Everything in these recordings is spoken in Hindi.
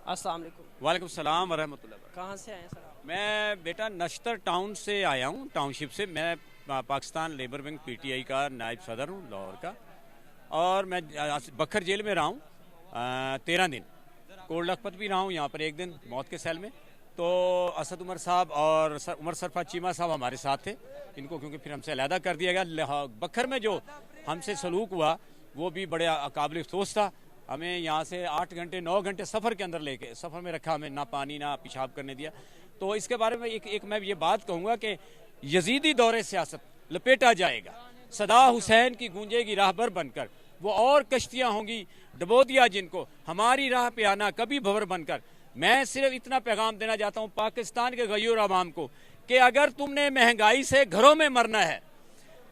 अस्सलाम वालेकुम। वालेकुम सलाम वरहमतुल्लाह। कहाँ से आए हैं सर आप? मैं बेटा नश्तर टाउन से आया हूँ, टाउनशिप से। मैं पाकिस्तान लेबर विंग पीटीआई का नायब सदर हूँ लाहौर का। और मैं बखर जेल में रहा हूँ 13 दिन। कोल्ड लखपत भी रहा हूँ, यहाँ पर एक दिन मौत के सेल में। तो असद उमर साहब और उमर सरफा चीमा साहब हमारे साथ थे। इनको क्योंकि फिर हमसे अलहदा कर दिया गया। बखर में जो हमसे सलूक हुआ वो भी बड़े काबिल अफसोस था। हमें यहाँ से 8 घंटे 9 घंटे सफ़र के अंदर लेके सफ़र में रखा, हमें ना पानी ना पेशाब करने दिया। तो इसके बारे में एक मैं ये बात कहूँगा कि यजीदी दौरे सियासत लपेटा जाएगा। सदा हुसैन की गूंजेगी राहबर बनकर, वो और कश्तियाँ होंगी डबो दिया जिनको, हमारी राह पे आना कभी भंवर बनकर। मैं सिर्फ इतना पैगाम देना चाहता हूँ पाकिस्तान के गयूर आवाम को कि अगर तुमने महंगाई से घरों में मरना है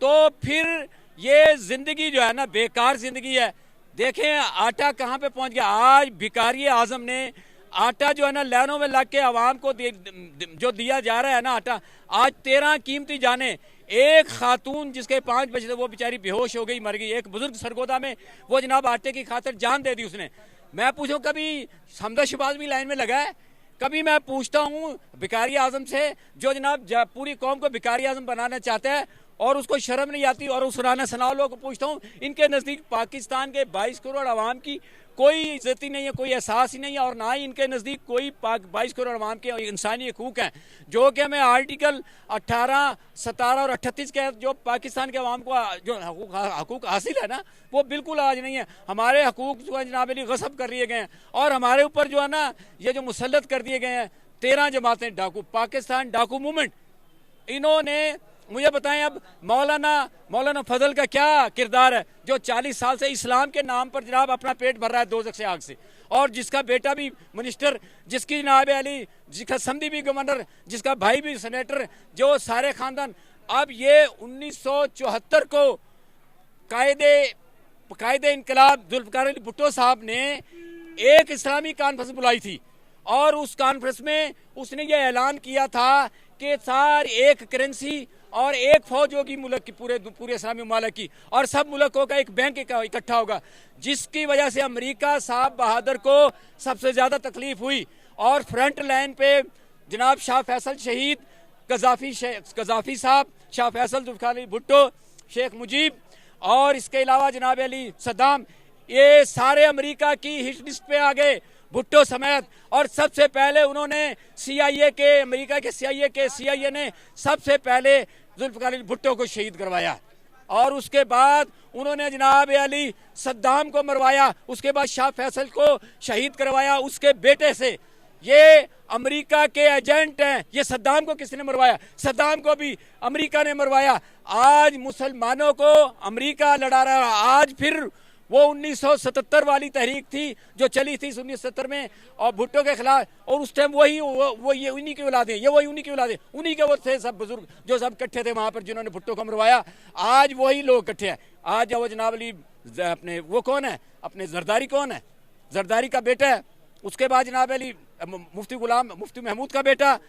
तो फिर ये जिंदगी जो है ना बेकार जिंदगी है। देखें आटा कहाँ पे पहुंच गया। आज भिखारी आजम ने आटा जो है ना लाइनों में लग के आवाम को जो दिया जा रहा है ना आटा, आज 13 कीमती जाने। एक खातून जिसके 5 बजे थे वो बेचारी बेहोश हो गई, मर गई। एक बुजुर्ग सरगोदा में वो जनाब आटे की खातिर जान दे दी उसने। मैं पूछूं कभी हमदा शहबाज भी लाइन में लगा है? कभी मैं पूछता हूँ भिखारी आजम से, जो जनाब पूरी कौम को भिखारी आजम बनाना चाहता है और उसको शर्म नहीं आती, और उस राना सनाओ लोगों को पूछता हूँ, इनके नज़दीक पाकिस्तान के 22 करोड़ आवाम की कोई इज्जत ही नहीं है, कोई एहसास ही नहीं है, और ना ही इनके नज़दीक कोई 22 करोड़ आवाम के इंसानी हकूक़ हैं जो कि हमें आर्टिकल 18, 17 और 38 के जो पाकिस्तान के आवाम को जो हकूक़ हासिल है ना वो बिल्कुल आज नहीं है। हमारे हकूक़ जो है जनाब अली गसब कर लिए गए हैं और हमारे ऊपर जो है ना ये जो मुसल्लत कर दिए गए हैं 13 जमातें डाकू, पाकिस्तान डाकू मूवमेंट। इन्होंने मुझे बताएं अब मौलाना फजल का क्या किरदार है, जो 40 साल से इस्लाम के नाम पर जनाब अपना पेट भर रहा है दोज़ख से आग से, और जिसका बेटा भी मिनिस्टर, जिसकी जनाब अली, जिसका समधी भी गवर्नर, जिसका भाई भी सेनेटर, जो सारे खानदान। अब ये 1974 को कायदे इनकलाब जुल्फ़िकार अली भुट्टो साहब ने एक इस्लामी कॉन्फ्रेंस बुलाई थी और उस कॉन्फ्रेंस में उसने ये ऐलान किया था कि सार एक करेंसी और एक फौज होगी मुल्क की, पूरे इस्लामी मुल्क की, और सब मुल्कों का एक बैंक इकट्ठा होगा। जिसकी वजह से अमेरिका साहब बहादुर को सबसे ज्यादा तकलीफ हुई और फ्रंट लाइन पे जनाब शाह फैसल शहीद, कजाफी साहब, शाह फैसल, जुल्फ़िकार अली भुट्टो, शेख मुजीब और इसके अलावा जनाब अली सद्दाम, ये सारे अमेरिका की हिट लिस्ट पे आ गए भुट्टो समेत। और सबसे पहले उन्होंने CIA ने सबसे पहले जुल्फ़िकार अली भुट्टो को शहीद करवाया, और उसके बाद उन्होंने जनाब अली सद्दाम को मरवाया, उसके बाद शाह फैसल को शहीद करवाया उसके बेटे से। ये अमेरिका के एजेंट हैं। ये सद्दाम को किसने मरवाया? सद्दाम को भी अमेरिका ने मरवाया। आज मुसलमानों को अमेरिका लड़ा रहा है। आज फिर वो 1977 वाली तहरीक थी जो चली थी 1970 में और भुट्टो के खिलाफ, और उस टाइम वो ये उन्हीं की औलाद है, ये वही उन्हीं की औलाद है, उन्हीं के वो थे सब बुजुर्ग जो सब इकट्ठे थे वहां पर जिन्होंने भुट्टो को मरवाया। आज वही लोग इकट्ठे हैं। आज वो जनाब अली अपने वो कौन है, अपने जरदारी कौन है, जरदारी का बेटा है। उसके बाद जनाब अली मुफ्ती महमूद का बेटा,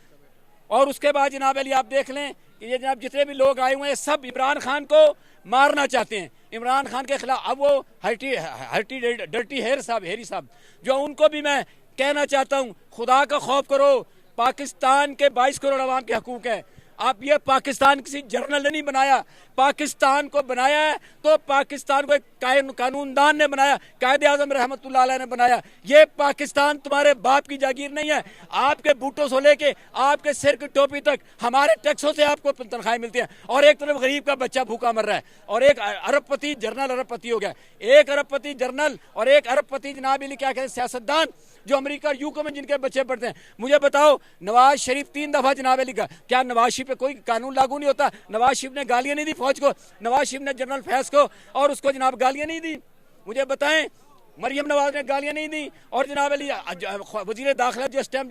और उसके बाद जनाब अली आप देख लें कि ये जनाब जितने भी लोग आए हुए हैं सब इमरान खान को मारना चाहते हैं, इमरान खान के खिलाफ। अब वो डर्टी हेरी साहब जो, उनको भी मैं कहना चाहता हूँ खुदा का खौफ करो। पाकिस्तान के 22 करोड़ आवाम के हकूक है। आप ये पाकिस्तान किसी जर्नल ने नहीं बनाया, पाकिस्तान को बनाया है तो पाकिस्तान को एक कानूनदान ने बनाया, कायदे आज़म रहमतुल्लाह अलैह ने बनाया। ये पाकिस्तान तुम्हारे बाप की जागीर नहीं है। आपके बूटों से लेके आपके सिर की टोपी तक हमारे टैक्सों से आपको तनख्वाहें मिलती हैं, और एक तरफ गरीब का बच्चा भूखा मर रहा है, और एक अरबपति जर्नल अरबपति हो गया। एक अरबपति जर्नल और एक अरबपति जनाब अली क्या कहते हैं सियासतदान जो अमेरिका और यूके में जिनके बच्चे पढ़ते हैं। मुझे बताओ नवाज शरीफ 3 दफा जनाब अली का, क्या नवाज शरीफ पे कोई कानून लागू नहीं होता? नवाज शरीफ ने गालियां नहीं दी फौज को, नवाज शरीफ ने जनरल फैज को और उसको जनाब गालियां नहीं दी? मुझे बताएं, मरियम नवाज ने गालियां नहीं दी, और जनाब अली वजीर दाखिला जो इस टाइम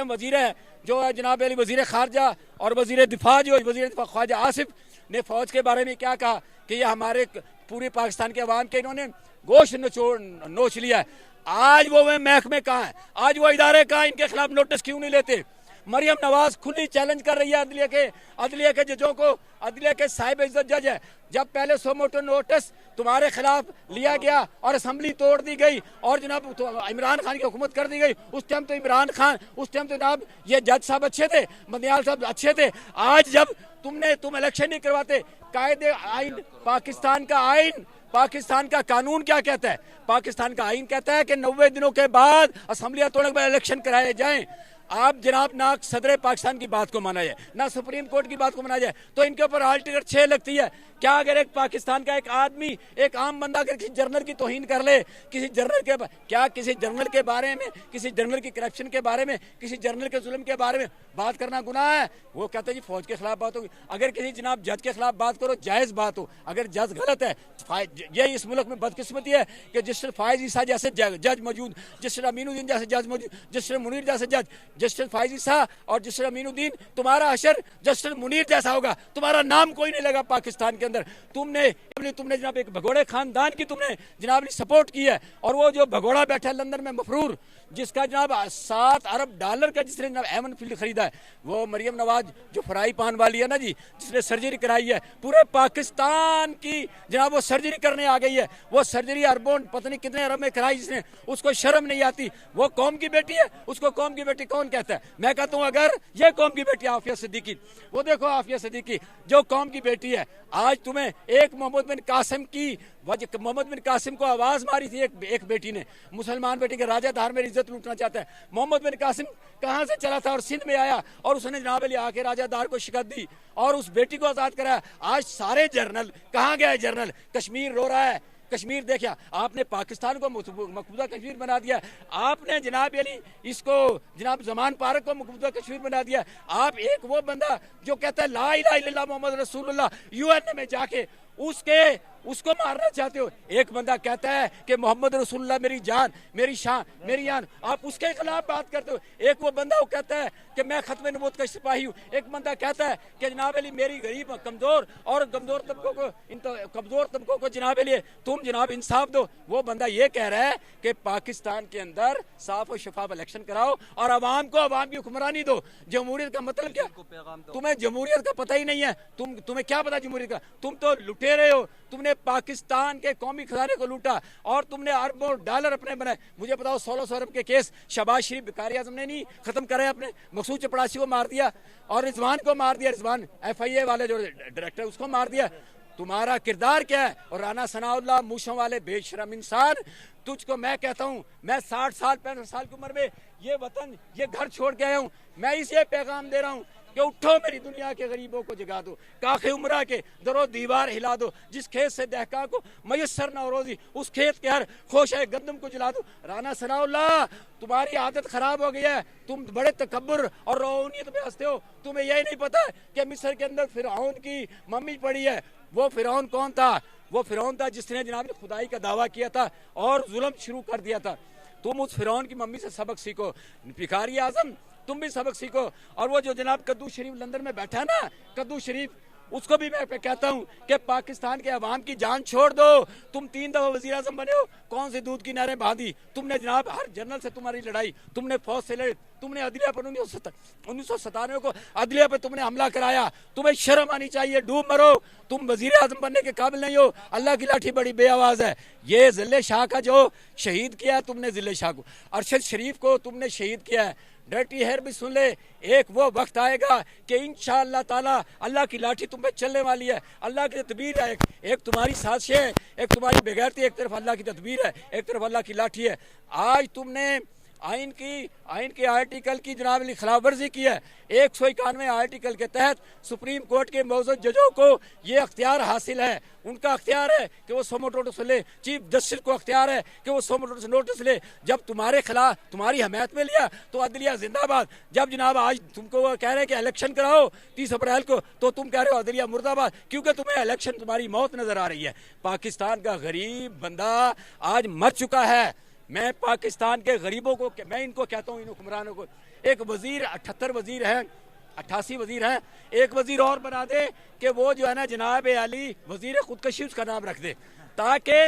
वजीर है, जो जनाब अली वजीर खारजा और वजीर दिफा जो वजीर दिफा ख्वाजा आसिफ ने फौज के बारे में क्या कहा कि ये हमारे पूरे पाकिस्तान के अवाम के इन्होंने गोश्त नोच लिया है। आज वो महकमे कहाँ है, आज वो इदारे कहाँ, इनके खिलाफ नोटिस क्यों नहीं लेते? मरियम नवाज खुली चैलेंज कर रही है अदलिया के जजों को। अदलिया के साहिब इज्जत जज है। जब पहले सोमोटो नोटिस तुम्हारे खिलाफ लिया गया और असेंबली तोड़ दी गई और जनाब इमरान खान की हुकूमत कर दी गई, उस टाइम तो इमरान खान, उस टाइम तो जनाब ये जज साहब अच्छे थे, बंदियाल साहब अच्छे थे। आज जब तुम इलेक्शन नहीं करवाते, कायदे आइन, पाकिस्तान का आइन, पाकिस्तान का कानून क्या कहता है? पाकिस्तान का आइन कहता है कि 90 दिनों के बाद असेंबलियां तोड़ने के बाद इलेक्शन कराए जाएं। आप जनाब ना सदर पाकिस्तान की बात को माना जाए, ना सुप्रीम कोर्ट की बात को माना जाए, तो इनके ऊपर हाल टिकट 6 लगती है। क्या अगर एक पाकिस्तान का एक आदमी, एक आम बंदा अगर किसी जनरल की तौहीन कर ले, किसी जनरल के, क्या किसी जनरल के बारे में, किसी जनरल की करप्शन के बारे में, किसी जनरल के जुल्म के बारे में बात करना गुनाह है? वो कहते हैं जी फौज के खिलाफ बात होगी। अगर किसी जनाब जज के खिलाफ बात करो, जायज़ बात हो। अगर जज गलत है, ये इस मुल्क में बदकिस्मती है कि जस्टिस फायज ईसा जैसे जज मौजूद, जस्टिस अमीनुद्दीन जैसे जज मौजूद, जस्टिस मुनीर जैसे जज, जस्टिस फायज ईसा और जस्टिस अमीनुद्दीन, तुम्हारा अशर जस्टिस मुनीर जैसा होगा। तुम्हारा नाम कोई नहीं लगा पाकिस्तान के अंदर। तुमने जनाब एक भगोड़े खानदान की तुमने जनाब सपोर्ट की है। और वो जो भगोड़ा बैठा है लंदन में मफरूर, जिसका जनाब 7 अरब डॉलर का जिसने जनाब एवन फील्ड खरीदा है, वो मरियम नवाज जो फ्राई पान वाली है ना जी, जिसने सर्जरी कराई है, पूरे पाकिस्तान की जनाब वो सर्जरी करने आ गई है। वो सर्जरी अरबों पता नहीं कितने अरब में कराई जिसने, उसको शर्म नहीं आती। वो कौम की बेटी है, उसको कौम की बेटी कौन कहता है? मैं कहता हूँ अगर ये कौम की बेटी आफिया सिद्दीकी, वो देखो आफिया सिद्दीकी जो कौम की बेटी है, आज तुम्हें एक मोहम्मद बिन कासिम की वजह, मोहम्मद बिन कासिम को आवाज मारी थी एक बेटी ने, मुसलमान बेटी के राजा धार में इज्जत लूटना चाहता है। मोहम्मद बिन कासिम कहां से चला था और सिंध में आया और उसने जनाब अली आके राजा धार को शिकस्त दी और उस बेटी को आजाद कराया। आज सारे जर्नल कहां गए? जर्नल कश्मीर रो रहा है। कश्मीर देखिए, आपने पाकिस्तान को मकबूजा कश्मीर बना दिया। आपने जनाब अली इसको जनाब जमान पार्क को मकबूजा कश्मीर बना दिया। आप एक वो बंदा जो कहता है ला इलाहा इल्लल्लाह मोहम्मद रसूलुल्लाह, यूएन में जाके उसको मारना चाहते हो। एक बंदा कहता है कि मोहम्मद रसूलुल्लाह मेरी जान, मेरी शान, मेरी जान, आप उसके खिलाफ बात करते हो। एक वो बंदा वो कहता है कि मैं खत्म नबूवत का सिपाही हूँ। एक बंदा कहता है कि जनाब अली मेरी गरीब कमजोर और कमजोर तबकों को जनाब अली तुम जनाब इंसाफ दो। वो बंदा ये कह रहा है कि पाकिस्तान के अंदर साफ और शफाफ इलेक्शन कराओ और अवाम को अवाम की हुक्मरानी दो। जमहूरियत का मतलब क्या? तुम्हें जमहूरियत का पता ही नहीं है। तुम्हें क्या पता जमहूरियत का? तुम तो लुटेरे हो। तुमने पाकिस्तान के कौमी खजाने को लूटा और तुमने अरबों डॉलर अपने बनाए। मुझे बताओ 1600 अरब के केस शहबाज शरीफ भिखारी आजम ने नहीं खत्म करे, अपने मकसूद चपड़ासी को मार दिया और रिजवान को मार दिया, रिजवान FIA वाले जो डायरेक्टर उसको मार दिया। तुम्हारा किरदार क्या है? और राना सनाउल्लाह मूछों वाले बेशरम इंसान, तुझको मैं कहता हूँ, मैं 60 साल 65 साल की उम्र में ये वतन ये घर छोड़ के आया हूँ। मैं इसे पैगाम दे रहा हूँ कि उठो मेरी दुनिया के गरीबों को जगा दो, काखे उमरा के दरो दीवार हिला दो, जिस खेत से दहका को मयसर न रोजी उस खेत के हर खोशे गंदम को जला दो। राना सनाउल्लाह, तुम्हारी आदत खराब हो गई है। तुम बड़े तकब्बुर और रौनियत में हंसते हो। तुम्हें यही नहीं पता कि मिस्र के अंदर फिरौन की मम्मी पड़ी है। वो फिरौन कौन था? वो फिरौन था जिसने जनाब खुदाई का दावा किया था और जुल्म शुरू कर दिया था। तुम उस फिरौन की मम्मी से सबक सीखो। भिखारी आजम, तुम भी सबक सीखो। और वो जो जनाब कद्दू शरीफ लंदन में बैठा ना, कद्दू शरीफ, उसको भी मैं कहता हूँ कि पाकिस्तान के अवाम की जान छोड़ दो। तुम 3 दफा वजीर आजम बने हो, कौन सी दूध की नहरें बांधी तुमने जनाब? हर जनरल से तुम्हारी लड़ाई, तुमने फौज से लड़े, तुमने अदलिया पर 1997 को अदलिया पर तुमने हमला कराया। तुम्हें शर्म आनी चाहिए, डूब मरो। तुम वजीर आजम बनने के काबिल नहीं हो। अल्लाह की लाठी बड़ी बेआवाज है। ये जिले शाह का जो शहीद किया है तुमने, जिले शाह को, अरशद शरीफ को तुमने शहीद किया है। डर्टी हेयर भी सुन ले, एक वो वक्त आएगा कि इंशाअल्लाह ताला अल्लाह की लाठी तुम पे चलने वाली है। अल्लाह की तदबीर है, एक तुम्हारी साजिश है, एक तुम्हारी बेगैरती, एक तरफ अल्लाह की तदबीर है, एक तरफ अल्लाह की लाठी है। आज तुमने आइन के आर्टिकल की जनाब खिलाफ वर्जी की है। 191 आर्टिकल के तहत सुप्रीम कोर्ट के मौजूद जजों को ये अख्तियार हासिल है। उनका अख्तियार है कि वो सोमो नोटिस ले। चीफ जस्टिस को अख्तियार है कि वो सोमो नोटिस ले। जब तुम्हारे खिलाफ तुम्हारी हमायत में लिया तो अदलिया जिंदाबाद। जब जनाब आज तुमको वो कह रहे हैं कि इलेक्शन कराओ 30 अप्रैल को, तो तुम कह रहे हो अदलिया मुर्दाबाद, क्योंकि तुम्हें इलेक्शन तुम्हारी मौत नजर आ रही है। पाकिस्तान का गरीब बंदा आज मर चुका है। मैं पाकिस्तान के गरीबों को, मैं इनको कहता हूँ, इन हुक्मरानों को, एक वजीर 78 वजीर हैं, 88 वजीर हैं, एक वजीर और बना दे कि वो जो है ना जनाब अली वजीर खुदकशी उसका नाम रख दे, ताकि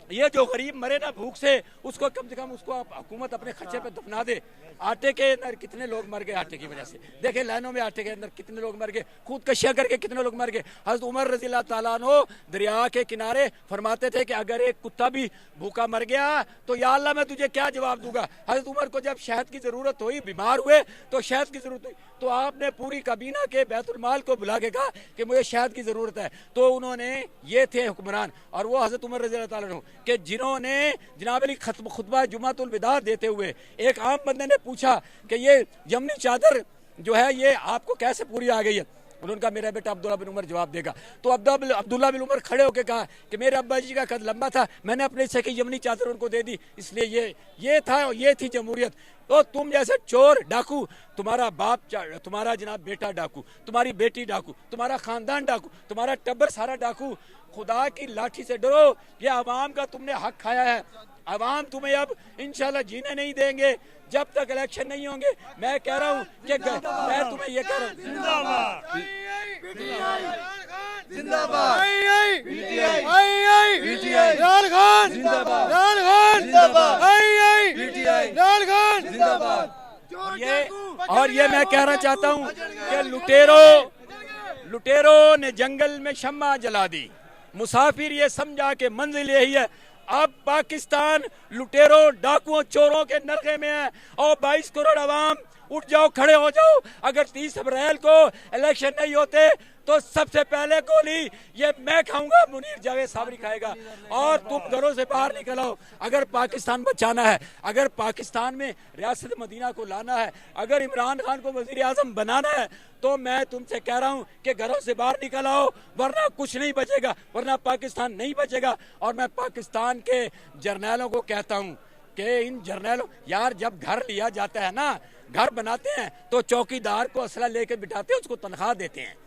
ये जो गरीब मरे ना भूख से, उसको कम से कम उसको हुकूमत अपने खर्चे पे दफना दे। आटे के अंदर कितने लोग मर गए आटे की वजह से, देखे लाइनों में आटे के अंदर कितने लोग मर गए, खुदकशियां करके कितने लोग मर गए। हज़रत उमर रज़ी अल्लाह ताला अन्हु दरिया के किनारे फरमाते थे कि अगर एक कुत्ता भी भूखा मर गया तो या अल्लाह मैं तुझे क्या जवाब दूंगा। हज़रत उमर को जब शहद की जरूरत हुई, बीमार हुए तो शहद की जरूरत हुई, तो आपने पूरी काबीना के बैतुल माल को बुला के कहा कि मुझे शहद की जरूरत है। तो उन्होंने, ये थे हुक्मरान, और वो हज़रत उमर रज़ी अल्लाह ताला अन्हु कि जिन्होंने जनाब अली खुतबा जुमातुल विदा देते हुए एक आम बंदे ने पूछा कि ये यमनी चादर जो है ये आपको कैसे पूरी आ गई है। उन्होंने कहा मेरा बेटा अब्दुल्ला बिन उमर जवाब देगा। तो अब्दुल्ला बिन उमर खड़े होकर कहा कि मेरे अब्बा जी का कद लंबा था, मैंने अपने हिस्से की यमनी चादर उनको दे दी, इसलिए ये था, ये थी जमहूरियत। तो तुम जैसे चोर डाकू, तुम्हारा बाप तुम्हारा जनाब बेटा डाकू, तुम्हारी बेटी डाकू, तुम्हारा खानदान डाकू, तुम्हारा टब्बर सारा डाकू, खुदा की लाठी से डरो। ये अवाम का तुमने हक खाया है, अवाम तुम्हें अब इंशाल्लाह जीने नहीं देंगे जब तक इलेक्शन नहीं होंगे। मैं कह रहा हूँ कि मैं तुम्हें ये कह रहा हूँ, और ये मैं कहना चाहता हूँ कि लुटेरों ने जंगल में शम्मा जला दी, मुसाफिर ये समझा के मंजिल यही है। अब पाकिस्तान लुटेरों डाकुओं चोरों के नरखे में है। और 22 करोड़ अवाम उठ जाओ, खड़े हो जाओ। अगर 30 अप्रैल को इलेक्शन नहीं होते तो सबसे पहले गोली ये मैं खाऊंगा, मुनीर जावेद साबरी खाएगा। और तुम घरों से बाहर निकल आओ। अगर पाकिस्तान बचाना है, अगर पाकिस्तान में रियासत मदीना को लाना है, अगर इमरान खान को वजीर आजम बनाना है, तो मैं तुमसे कह रहा हूं कि घरों से बाहर निकल आओ, वरना कुछ नहीं बचेगा, वरना पाकिस्तान नहीं बचेगा। और मैं पाकिस्तान के जर्नैलों को कहता हूं कि इन जर्नैलों, यार जब घर लिया जाता है ना, घर बनाते हैं तो चौकीदार को असला लेकर बिठाते हैं, उसको तनख्वाह देते हैं।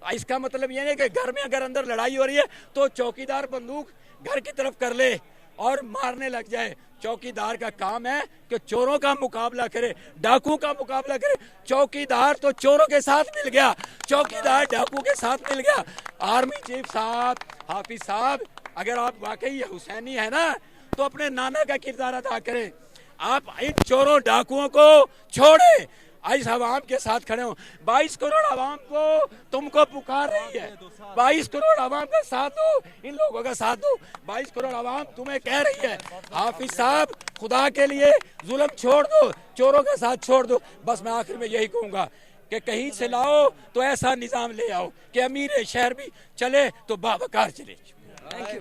इसका मतलब ये नहीं कि घर में अगर अंदर लड़ाई हो रही है तो चौकीदार बंदूक घर की तरफ कर ले और मारने लग जाए। चौकीदार का काम है कि चोरों का मुकाबला करे, डाकुओं का मुकाबला करे। चौकीदार तो चोरों के साथ मिल गया, चौकीदार डाकू के साथ मिल गया। आर्मी चीफ साहब, हाफिज साहब, अगर आप वाकई हुसैनी है ना तो अपने नाना का किरदार अदा करें। आप इन चोरों डाकुओं को छोड़े, इस आवाम के साथ खड़े हो। 22 करोड़ आवाम को तुमको पुकार रही है, 22 करोड़ आवाम का साथ दो, इन लोगों का साथ दो। 22 करोड़ आवाम तुम्हें कह रही है हाफिज साहब खुदा के लिए जुल्म छोड़ दो, चोरों का साथ छोड़ दो। बस मैं आखिर में यही कहूंगा कि कहीं से लाओ तो ऐसा निजाम ले आओ कि अमीर शहर भी चले तो बावकार चले। Thank you.